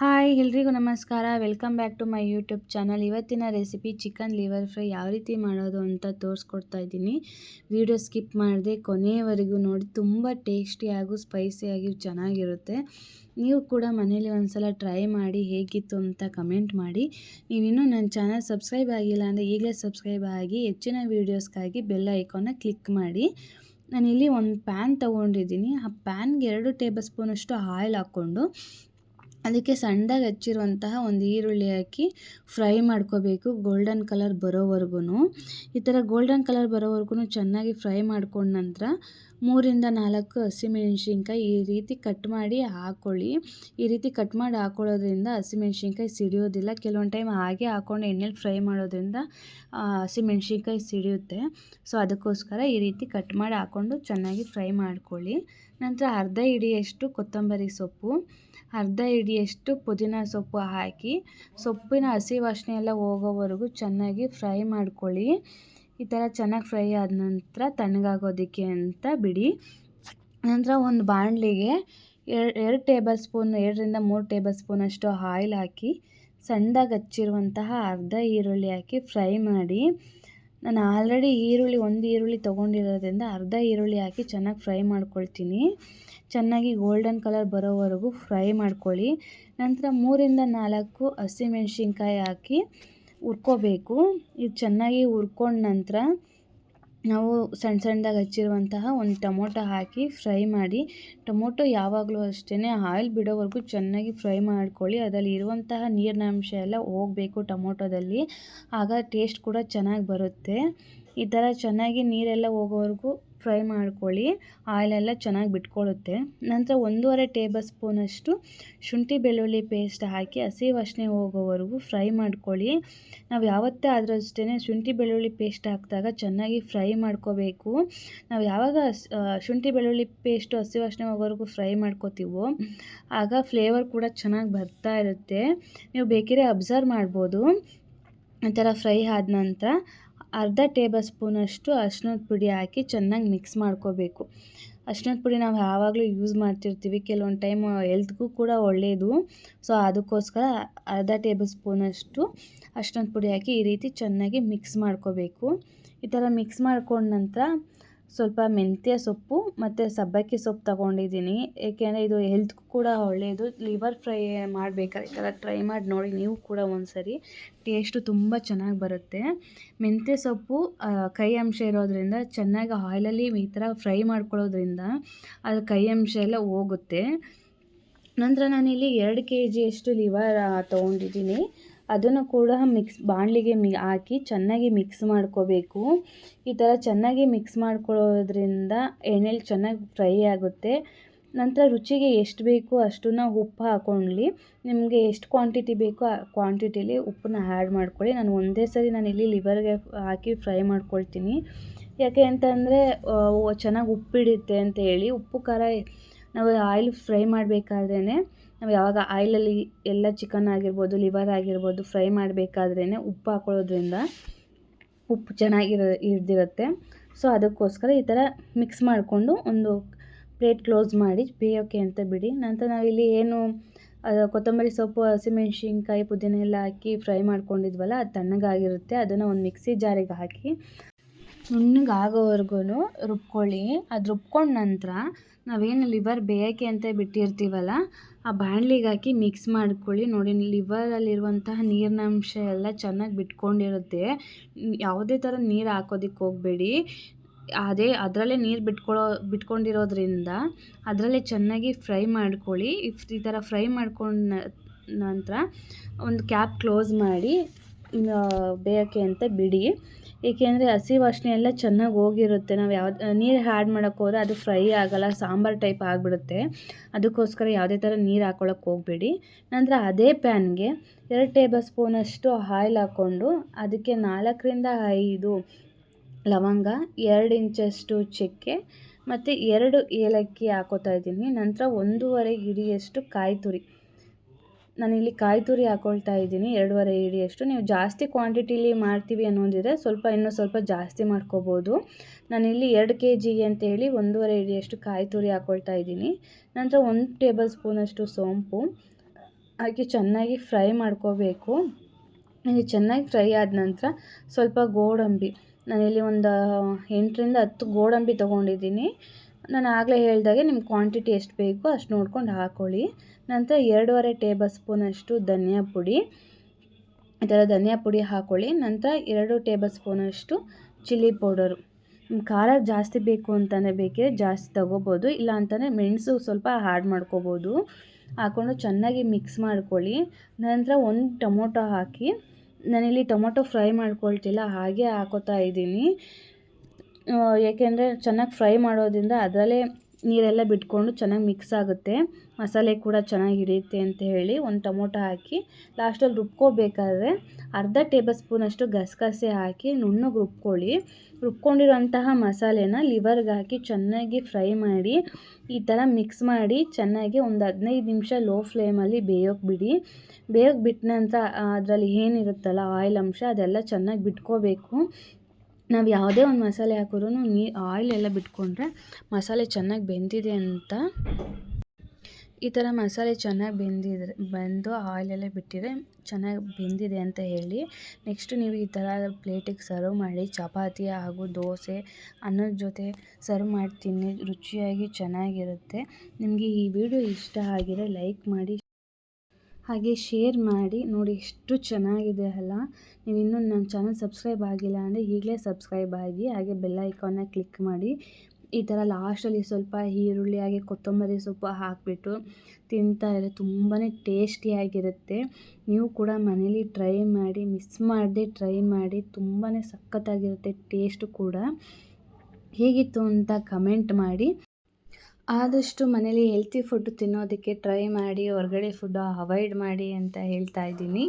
Hi ಎಲ್ರಿಗೂ ನಮಸ್ಕಾರ. Welcome back to my YouTube channel. ಇವತ್ತಿನ ರೆಸಿಪಿ ಚಿಕನ್ ಲಿವರ್ ಫ್ರೈ ಯಾವ ರೀತಿ ಮಾಡೋದು ಅಂತ ತೋರಿಸ್ಕೊಡ್ತಾ ಇದ್ದೀನಿ. ವಿಡಿಯೋ ಸ್ಕಿಪ್ ಮಾಡದೆ ಕೊನೆಯವರೆಗೂ ನೋಡಿ. ತುಂಬ ಟೇಸ್ಟಿಯಾಗೂ ಸ್ಪೈಸಿಯಾಗಿ ಚೆನ್ನಾಗಿರುತ್ತೆ. ನೀವು ಕೂಡ ಮನೇಲಿ ಒಂದ್ಸಲ ಟ್ರೈ ಮಾಡಿ ಹೇಗಿತ್ತು ಅಂತ ಕಮೆಂಟ್ ಮಾಡಿ. ನೀವಿನ್ನೂ ನನ್ನ ಚಾನಲ್ ಸಬ್ಸ್ಕ್ರೈಬ್ ಆಗಿಲ್ಲ ಅಂದರೆ ಈಗಲೇ ಸಬ್ಸ್ಕ್ರೈಬ್ ಆಗಿ ಹೆಚ್ಚಿನ ವೀಡಿಯೋಸ್ಗಾಗಿ ಬೆಲ್ ಐಕಾನ್ನ ಕ್ಲಿಕ್ ಮಾಡಿ. ನಾನಿಲ್ಲಿ ಒಂದು ಪ್ಯಾನ್ ತೊಗೊಂಡಿದ್ದೀನಿ. ಆ ಪ್ಯಾನ್ಗೆ 2 ಟೇಬಲ್ ಸ್ಪೂನಷ್ಟು ಆಯಿಲ್ ಹಾಕ್ಕೊಂಡು ಅದಕ್ಕೆ ಸಣ್ಣದಾಗಿ ಹಚ್ಚಿರುವಂತಹ ಒಂದು ಈರುಳ್ಳಿ ಹಾಕಿ ಫ್ರೈ ಮಾಡ್ಕೋಬೇಕು ಗೋಲ್ಡನ್ ಕಲರ್ ಬರೋವರೆಗೂ. ಈ ಥರ ಗೋಲ್ಡನ್ ಕಲರ್ ಬರೋವರೆಗೂ ಚೆನ್ನಾಗಿ ಫ್ರೈ ಮಾಡ್ಕೊಂಡ ನಂತರ 3-4 ಹಸಿಮೆಣ್ಸಿನ್ಕಾಯಿ ಈ ರೀತಿ ಕಟ್ ಮಾಡಿ ಹಾಕ್ಕೊಳ್ಳಿ. ಈ ರೀತಿ ಕಟ್ ಮಾಡಿ ಹಾಕ್ಕೊಳ್ಳೋದ್ರಿಂದ ಹಸಿಮೆಣ್ಸಿನ್ಕಾಯಿ ಸಿಡಿಯೋದಿಲ್ಲ. ಕೆಲವೊಂದು ಟೈಮ್ ಹಾಗೆ ಹಾಕ್ಕೊಂಡು ಎಣ್ಣೆಲಿ ಫ್ರೈ ಮಾಡೋದ್ರಿಂದ ಹಸಿಮೆಣ್ಸಿನ್ಕಾಯಿ ಸಿಡಿಯುತ್ತೆ. ಸೊ ಅದಕ್ಕೋಸ್ಕರ ಈ ರೀತಿ ಕಟ್ ಮಾಡಿ ಹಾಕ್ಕೊಂಡು ಚೆನ್ನಾಗಿ ಫ್ರೈ ಮಾಡ್ಕೊಳ್ಳಿ. ನಂತರ ಅರ್ಧ ಹಿಡಿಯಷ್ಟು ಕೊತ್ತಂಬರಿ ಸೊಪ್ಪು, ಅರ್ಧ ಹಿಡಿಯಷ್ಟು ಪುದೀನ ಸೊಪ್ಪು ಹಾಕಿ ಸೊಪ್ಪಿನ ಹಸಿ ವಾಸನೆ ಎಲ್ಲ ಹೋಗೋವರೆಗೂ ಚೆನ್ನಾಗಿ ಫ್ರೈ ಮಾಡ್ಕೊಳ್ಳಿ. ಈ ಥರ ಚೆನ್ನಾಗಿ ಫ್ರೈ ಆದ ನಂತರ ತಣ್ಣಗಾಗೋದಕ್ಕೆ ಅಂತ ಬಿಡಿ. ನಂತರ ಒಂದು ಬಾಣಲಿಗೆ 2 ಟೇಬಲ್ ಸ್ಪೂನ್ 2-3 ಟೇಬಲ್ ಸ್ಪೂನಷ್ಟು ಆಯಿಲ್ ಹಾಕಿ ಸಣ್ಣದಾಗಿ ಹಚ್ಚಿರುವಂತಹ ಅರ್ಧ ಈರುಳ್ಳಿ ಹಾಕಿ ಫ್ರೈ ಮಾಡಿ. ನಾನು ಆಲ್ರೆಡಿ ಒಂದು ಈರುಳ್ಳಿ ತೊಗೊಂಡಿರೋದ್ರಿಂದ ಅರ್ಧ ಈರುಳ್ಳಿ ಹಾಕಿ ಚೆನ್ನಾಗಿ ಫ್ರೈ ಮಾಡ್ಕೊಳ್ತೀನಿ. ಚೆನ್ನಾಗಿ ಗೋಲ್ಡನ್ ಕಲರ್ ಬರೋವರೆಗೂ ಫ್ರೈ ಮಾಡ್ಕೊಳ್ಳಿ. ನಂತರ 3-4 ಹಸಿಮೆಣ್ಸಿನ್ಕಾಯಿ ಹಾಕಿ ಹುರ್ಕೋಬೇಕು. ಇದು ಚೆನ್ನಾಗಿ ಹುರ್ಕೊಂಡ ನಂತರ ನಾವು ಸಣ್ಣದಾಗಿ ಹಚ್ಚಿರುವಂತಹ ಒಂದು ಟೊಮೊಟೊ ಹಾಕಿ ಫ್ರೈ ಮಾಡಿ. ಟೊಮೊಟೊ ಯಾವಾಗಲೂ ಅಷ್ಟೇ ಆಯಿಲ್ ಬಿಡೋವರೆಗೂ ಚೆನ್ನಾಗಿ ಫ್ರೈ ಮಾಡ್ಕೊಳ್ಳಿ. ಅದರಲ್ಲಿ ಇರುವಂತಹ ನೀರಿನಾಂಶ ಎಲ್ಲ ಹೋಗಬೇಕು ಟೊಮೊಟೊದಲ್ಲಿ, ಆಗ ಟೇಸ್ಟ್ ಕೂಡ ಚೆನ್ನಾಗಿ ಬರುತ್ತೆ. ಈ ಥರ ಚೆನ್ನಾಗಿ ನೀರೆಲ್ಲ ಹೋಗೋವರೆಗೂ ಫ್ರೈ ಮಾಡ್ಕೊಳ್ಳಿ. ಆಯಿಲೆಲ್ಲ ಚೆನ್ನಾಗಿ ಬಿಟ್ಕೊಳ್ಳುತ್ತೆ. ನಂತರ 1.5 ಟೇಬಲ್ ಸ್ಪೂನಷ್ಟು ಶುಂಠಿ ಬೆಳ್ಳುಳ್ಳಿ ಪೇಸ್ಟ್ ಹಾಕಿ ಹಸಿ ವಾಸನೆ ಹೋಗೋವರೆಗೂ ಫ್ರೈ ಮಾಡ್ಕೊಳ್ಳಿ. ನಾವು ಯಾವತ್ತೇ ಆದರೂ ಅಷ್ಟೇ ಶುಂಠಿ ಬೆಳ್ಳುಳ್ಳಿ ಪೇಸ್ಟ್ ಹಾಕಿದಾಗ ಚೆನ್ನಾಗಿ ಫ್ರೈ ಮಾಡ್ಕೋಬೇಕು. ನಾವು ಯಾವಾಗ ಶುಂಠಿ ಬೆಳ್ಳುಳ್ಳಿ ಪೇಸ್ಟು ಹಸಿ ವಾಸನೆ ಹೋಗೋವರೆಗೂ ಫ್ರೈ ಮಾಡ್ಕೋತೀವೋ ಆಗ ಫ್ಲೇವರ್ ಕೂಡ ಚೆನ್ನಾಗಿ ಬರ್ತಾ ಇರುತ್ತೆ. ನೀವು ಬೇಕಿದ್ರೆ ಅಬ್ಸರ್ವ್ ಮಾಡ್ಬೋದು. ಈ ಥರ ಫ್ರೈ ಆದ ನಂತರ ಅರ್ಧ ಟೇಬಲ್ ಸ್ಪೂನಷ್ಟು ಅರಿಶಿಣದ ಪುಡಿ ಹಾಕಿ ಚೆನ್ನಾಗಿ ಮಿಕ್ಸ್ ಮಾಡ್ಕೋಬೇಕು. ಅರಿಶಿಣದ ಪುಡಿ ನಾವು ಯಾವಾಗಲೂ ಯೂಸ್ ಮಾಡ್ತಿರ್ತೀವಿ, ಕೆಲವೊಂದು ಟೈಮ್ ಹೆಲ್ತ್ಗೂ ಕೂಡ ಒಳ್ಳೆಯದು. ಸೊ ಅದಕ್ಕೋಸ್ಕರ ಅರ್ಧ ಟೇಬಲ್ ಸ್ಪೂನಷ್ಟು ಅರಿಶಿಣದ ಪುಡಿ ಹಾಕಿ ಈ ರೀತಿ ಚೆನ್ನಾಗಿ ಮಿಕ್ಸ್ ಮಾಡ್ಕೋಬೇಕು. ಈ ಥರ ಮಿಕ್ಸ್ ಮಾಡ್ಕೊಂಡ ನಂತರ ಸ್ವಲ್ಪ ಮೆಂತ್ಯ ಸೊಪ್ಪು ಮತ್ತು ಸಬ್ಬಕ್ಕಿ ಸೊಪ್ಪು ತೊಗೊಂಡಿದ್ದೀನಿ. ಏಕೆಂದರೆ ಇದು ಹೆಲ್ತ್ಗೂ ಕೂಡ ಒಳ್ಳೆಯದು. ಲಿವರ್ ಫ್ರೈ ಮಾಡಬೇಕಾದ್ರೆ ಈ ಥರ ಟ್ರೈ ಮಾಡಿ ನೋಡಿ ನೀವು ಕೂಡ ಒಂದ್ಸರಿ. ಟೇಸ್ಟು ತುಂಬ ಚೆನ್ನಾಗಿ ಬರುತ್ತೆ. ಮೆಂತ್ಯ ಸೊಪ್ಪು ಕಹಿ ಅಂಶ ಇರೋದ್ರಿಂದ ಚೆನ್ನಾಗಿ ಆಯಿಲಲ್ಲಿ ಈ ಥರ ಫ್ರೈ ಮಾಡ್ಕೊಳ್ಳೋದ್ರಿಂದ ಅದು ಕಹಿ ಅಂಶ ಎಲ್ಲ ಹೋಗುತ್ತೆ. ನಂತರ ನಾನಿಲ್ಲಿ 2 kgಯಷ್ಟು ಲಿವರ್ ತೊಗೊಂಡಿದ್ದೀನಿ. ಅದನ್ನು ಕೂಡ ಬಾಣಲಿಗೆ ಹಾಕಿ ಚೆನ್ನಾಗಿ ಮಿಕ್ಸ್ ಮಾಡ್ಕೋಬೇಕು. ಈ ಥರ ಚೆನ್ನಾಗಿ ಮಿಕ್ಸ್ ಮಾಡ್ಕೊಳ್ಳೋದ್ರಿಂದ ಎಣ್ಣೆಲಿ ಚೆನ್ನಾಗಿ ಫ್ರೈ ಆಗುತ್ತೆ. ನಂತರ ರುಚಿಗೆ ಎಷ್ಟು ಬೇಕೋ ಅಷ್ಟನ್ನು ಉಪ್ಪು ಹಾಕ್ಕೊಳ್ಳಿ. ನಿಮಗೆ ಎಷ್ಟು ಕ್ವಾಂಟಿಟಿ ಬೇಕೋ ಆ ಕ್ವಾಂಟಿಟಿಲಿ ಉಪ್ಪನ್ನ ಆ್ಯಡ್ ಮಾಡ್ಕೊಳ್ಳಿ. ನಾನು ಒಂದೇ ಸರಿ ನಾನಿಲ್ಲಿ ಲಿವರ್ಗೆ ಹಾಕಿ ಫ್ರೈ ಮಾಡ್ಕೊಳ್ತೀನಿ. ಯಾಕೆ ಅಂತಂದರೆ ಚೆನ್ನಾಗಿ ಉಪ್ಪಿಡುತ್ತೆ ಅಂತ ಹೇಳಿ. ಉಪ್ಪು ಖಾರ ನಾವು ಆಯಿಲ್ ಫ್ರೈ ಮಾಡಬೇಕಾದ್ರೇ, ನಾವು ಯಾವಾಗ ಆಯಿಲಲ್ಲಿ ಎಲ್ಲ ಚಿಕನ್ ಆಗಿರ್ಬೋದು ಲಿವರ್ ಆಗಿರ್ಬೋದು ಫ್ರೈ ಮಾಡಬೇಕಾದ್ರೇ ಉಪ್ಪು ಹಾಕೊಳ್ಳೋದ್ರಿಂದ ಉಪ್ಪು ಹಿಡ್ದಿರುತ್ತೆ. ಸೊ ಅದಕ್ಕೋಸ್ಕರ ಈ ಥರ ಮಿಕ್ಸ್ ಮಾಡಿಕೊಂಡು ಒಂದು ಪ್ಲೇಟ್ ಕ್ಲೋಸ್ ಮಾಡಿ ಬೇಯೋಕ್ಕೆ ಅಂತ ಬಿಡಿ. ನಂತರ ನಾವಿಲ್ಲಿ ಏನು ಕೊತ್ತಂಬರಿ ಸೊಪ್ಪು ಹಸಿಮೆಣ್ಸಿನ್ಕಾಯಿ ಪುದೀನ ಎಲ್ಲ ಹಾಕಿ ಫ್ರೈ ಮಾಡ್ಕೊಂಡಿದ್ವಲ್ಲ, ಅದು ತಣ್ಣಗಾಗಿರುತ್ತೆ. ಅದನ್ನು ಒಂದು ಮಿಕ್ಸಿ ಜಾರಿಗೆ ಹಾಕಿ ನುಣ್ಣಗಾಗೋವರೆಗೂ ರುಬ್ಕೊಳ್ಳಿ. ಅದು ರುಬ್ಕೊಂಡ ನಂತರ ನಾವೇನು ಲಿವರ್ ಬೇಯೋಕ್ಕೆ ಅಂತ ಬಿಟ್ಟಿರ್ತೀವಲ್ಲ, ಆ ಬಾಣಲಿಗೆ ಹಾಕಿ ಮಿಕ್ಸ್ ಮಾಡ್ಕೊಳ್ಳಿ. ನೋಡಿ, ಲಿವರಲ್ಲಿರುವಂತಹ ನೀರಿನಾಂಶ ಎಲ್ಲ ಚೆನ್ನಾಗಿ ಬಿಟ್ಕೊಂಡಿರುತ್ತೆ. ಯಾವುದೇ ಥರ ನೀರು ಹಾಕೋದಕ್ಕೆ ಹೋಗಬೇಡಿ. ಅದರಲ್ಲೇ ನೀರು ಬಿಟ್ಕೊಂಡಿರೋದ್ರಿಂದ ಅದರಲ್ಲೇ ಚೆನ್ನಾಗಿ ಫ್ರೈ ಮಾಡ್ಕೊಳ್ಳಿ. ಈ ಥರ ಫ್ರೈ ಮಾಡ್ಕೊಂಡ ನಂತರ ಒಂದು ಕ್ಯಾಪ್ ಕ್ಲೋಸ್ ಮಾಡಿ ಬೇಯೋಕ್ಕೆ ಅಂತ ಬಿಡಿ. ಏಕೆಂದರೆ ಹಸಿ ವಾಸನೆ ಎಲ್ಲ ಚೆನ್ನಾಗಿ ಹೋಗಿರುತ್ತೆ. ನಾವು ನೀರು ಆ್ಯಡ್ ಮಾಡೋಕ್ಕೆ ಹೋದರೆ ಅದು ಫ್ರೈ ಆಗೋಲ್ಲ, ಸಾಂಬಾರು ಟೈಪ್ ಆಗಿಬಿಡುತ್ತೆ. ಅದಕ್ಕೋಸ್ಕರ ಯಾವುದೇ ಥರ ನೀರು ಹಾಕ್ಕೊಳ್ಳೋಕೆ ಹೋಗಬೇಡಿ. ನಂತರ ಅದೇ ಪ್ಯಾನ್ಗೆ 2 ಟೇಬಲ್ ಸ್ಪೂನಷ್ಟು ಆಯಿಲ್ ಹಾಕ್ಕೊಂಡು ಅದಕ್ಕೆ 4-5 ಲವಂಗ, 2 ಇಂಚಷ್ಟು ಚಕ್ಕೆ ಮತ್ತು 2 ಏಲಕ್ಕಿ ಹಾಕೋತಾ ಇದ್ದೀನಿ. ನಂತರ 1.5 ಹಿಡಿಯಷ್ಟು ಕಾಯಿ ತುರಿ, ನಾನಿಲ್ಲಿ ಕಾಯಿ ತುರಿ ಹಾಕ್ಕೊಳ್ತಾ ಇದ್ದೀನಿ. 2.5 ಹಿಡಿಯಷ್ಟು. ನೀವು ಜಾಸ್ತಿ ಕ್ವಾಂಟಿಟಿಲಿ ಮಾಡ್ತೀವಿ ಅನ್ನೋದಿದ್ರೆ ಇನ್ನೂ ಸ್ವಲ್ಪ ಜಾಸ್ತಿ ಮಾಡ್ಕೋಬೋದು. ನಾನಿಲ್ಲಿ 2 kgಗೆ ಅಂತೇಳಿ 1.5 ಹಿಡಿಯಷ್ಟು ಕಾಯಿ ತುರಿ ಹಾಕ್ಕೊಳ್ತಾ ಇದ್ದೀನಿ. ನಂತರ 1 ಟೇಬಲ್ ಸ್ಪೂನಷ್ಟು ಸೋಂಪು, ಹಾಕಿ ಚೆನ್ನಾಗಿ ಫ್ರೈ ಮಾಡ್ಕೋಬೇಕು. ಇದು ಚೆನ್ನಾಗಿ ಫ್ರೈ ಆದ ನಂತರ ಸ್ವಲ್ಪ ಗೋಡಂಬಿ, ನಾನಿಲ್ಲಿ ಒಂದು 8ರಿಂದ 10 ಗೋಡಂಬಿ ತೊಗೊಂಡಿದ್ದೀನಿ. ನಾನು ಆಗಲೇ ಹೇಳಿದಾಗೆ ನಿಮ್ಮ ಕ್ವಾಂಟಿಟಿ ಎಷ್ಟು ಬೇಕೋ ಅಷ್ಟು ನೋಡ್ಕೊಂಡು ಹಾಕ್ಕೊಳ್ಳಿ. ನಂತರ 2.5 ಟೇಬಲ್ ಸ್ಪೂನಷ್ಟು ಧನಿಯಾ ಪುಡಿ, ಈ ಥರ ಧನಿಯಾ ಪುಡಿ ಹಾಕ್ಕೊಳ್ಳಿ. ನಂತರ 2 ಟೇಬಲ್ ಸ್ಪೂನಷ್ಟು ಚಿಲ್ಲಿ ಪೌಡರು. ಖಾರ ಜಾಸ್ತಿ ಬೇಕು ಅಂತಲೇ ಬೇಕಿದ್ರೆ ಜಾಸ್ತಿ ತೊಗೋಬೋದು, ಇಲ್ಲ ಅಂತಲೇ ಮೆಣಸು ಸ್ವಲ್ಪ ಆ್ಯಡ್ ಮಾಡ್ಕೋಬೋದು. ಹಾಕ್ಕೊಂಡು ಚೆನ್ನಾಗಿ ಮಿಕ್ಸ್ ಮಾಡ್ಕೊಳ್ಳಿ. ನಂತರ 1 ಟೊಮೊಟೊ ಹಾಕಿ, ನಾನಿಲ್ಲಿ ಟೊಮೊಟೊ ಫ್ರೈ ಮಾಡ್ಕೊಳ್ತಿಲ್ಲ, ಹಾಗೆ ಹಾಕೋತಾ ಇದ್ದೀನಿ. ಏಕೆಂದರೆ ಚೆನ್ನಾಗಿ ಫ್ರೈ ಮಾಡೋದ್ರಿಂದ ಅದರಲ್ಲೇ ನೀರೆಲ್ಲ ಬಿಟ್ಕೊಂಡು ಚೆನ್ನಾಗಿ ಮಿಕ್ಸ್ ಆಗುತ್ತೆ, ಮಸಾಲೆ ಕೂಡ ಚೆನ್ನಾಗಿ ಹಿಡಿಯುತ್ತೆ ಅಂತ ಹೇಳಿ 1 ಟೊಮೊಟೊ ಹಾಕಿ ಲಾಸ್ಟಲ್ಲಿ ರುಬ್ಕೋಬೇಕಾದ್ರೆ ಅರ್ಧ ಟೇಬಲ್ ಸ್ಪೂನಷ್ಟು ಗಸಗಸೆ ಹಾಕಿ ನುಣ್ಣಗೆ ರುಬ್ಕೊಳ್ಳಿ. ರುಬ್ಕೊಂಡಿರೋಂತಹ ಮಸಾಲೆನ ಲಿವರ್ಗೆ ಹಾಕಿ ಚೆನ್ನಾಗಿ ಫ್ರೈ ಮಾಡಿ ಈ ಥರ ಮಿಕ್ಸ್ ಮಾಡಿ ಚೆನ್ನಾಗಿ ಒಂದು 15 ನಿಮಿಷ ಲೋ ಫ್ಲೇಮಲ್ಲಿ ಬೇಯೋಕೆ ಬಿಡಿ. ಬೇಯೋಕೆ ಬಿಟ್ಟ ನಂತರ ಅದರಲ್ಲಿ ಏನಿರುತ್ತಲ್ಲ ಆಯಿಲ್ ಅಂಶ ಅದೆಲ್ಲ ಚೆನ್ನಾಗಿ ಬಿಟ್ಕೋಬೇಕು. ನಾವು ಯಾವುದೇ ಒಂದು ಮಸಾಲೆ ಹಾಕಿದ್ರೂ ಆಯಿಲ್ ಎಲ್ಲ ಬಿಟ್ಕೊಂಡ್ರೆ ಮಸಾಲೆ ಚೆನ್ನಾಗಿ ಬೆಂದಿದೆ ಅಂತ. ಈ ಥರ ಮಸಾಲೆ ಚೆನ್ನಾಗಿ ಬೆಂದು ಆಯಿಲೆಲ್ಲ ಬಿಟ್ಟಿದ್ರೆ ಚೆನ್ನಾಗಿ ಬೆಂದಿದೆ ಅಂತ ಹೇಳಿ. ನೆಕ್ಸ್ಟ್ ನೀವು ಈ ಥರ ಪ್ಲೇಟಿಗೆ ಸರ್ವ್ ಮಾಡಿ ಚಪಾತಿ ಹಾಗೂ ದೋಸೆ ಅನ್ನದ ಜೊತೆ ಸರ್ವ್ ಮಾಡಿ ತಿನ್ನಿ, ರುಚಿಯಾಗಿ ಚೆನ್ನಾಗಿರುತ್ತೆ. ನಿಮಗೆ ಈ ವಿಡಿಯೋ ಇಷ್ಟ ಆಗಿದ್ರೆ ಲೈಕ್ ಮಾಡಿ, ಹಾಗೆ ಶೇರ್ ಮಾಡಿ. ನೋಡಿ ಎಷ್ಟು ಚೆನ್ನಾಗಿದೆ ಅಲ್ಲ. ನೀವು ಇನ್ನೂ ನನ್ನ ಚಾನಲ್ ಸಬ್ಸ್ಕ್ರೈಬ್ ಆಗಿಲ್ಲ ಅಂದರೆ ಈಗಲೇ ಸಬ್ಸ್ಕ್ರೈಬ್ ಆಗಿ, ಹಾಗೆ ಬೆಲ್ ಐಕಾನ್ನ ಕ್ಲಿಕ್ ಮಾಡಿ. ಈ ಥರ ಲಾಸ್ಟಲ್ಲಿ ಸ್ವಲ್ಪ ಈರುಳ್ಳಿ ಹಾಗೆ ಕೊತ್ತಂಬರಿ ಸೊಪ್ಪು ಹಾಕಿಬಿಟ್ಟು ತಿಂತಾಯಿದ್ರೆ ತುಂಬಾ ಟೇಸ್ಟಿಯಾಗಿರುತ್ತೆ. ನೀವು ಕೂಡ ಮನೇಲಿ ಟ್ರೈ ಮಾಡಿ, ಮಿಸ್ ಮಾಡದೆ ಟ್ರೈ ಮಾಡಿ, ತುಂಬಾ ಸಖತ್ತಾಗಿರುತ್ತೆ ಟೇಸ್ಟು ಕೂಡ. ಹೇಗಿತ್ತು ಅಂತ ಕಮೆಂಟ್ ಮಾಡಿ. ಆದಷ್ಟು ಮನೇಲಿ ಹೆಲ್ತಿ ಫುಡ್ ತಿನ್ನೋದಕ್ಕೆ ಟ್ರೈ ಮಾಡಿ, ಹೊರಗಡೆ ಫುಡ್ ಅವಾಯ್ಡ್ ಮಾಡಿ ಅಂತ ಹೇಳ್ತಾ ಇದ್ದೀನಿ.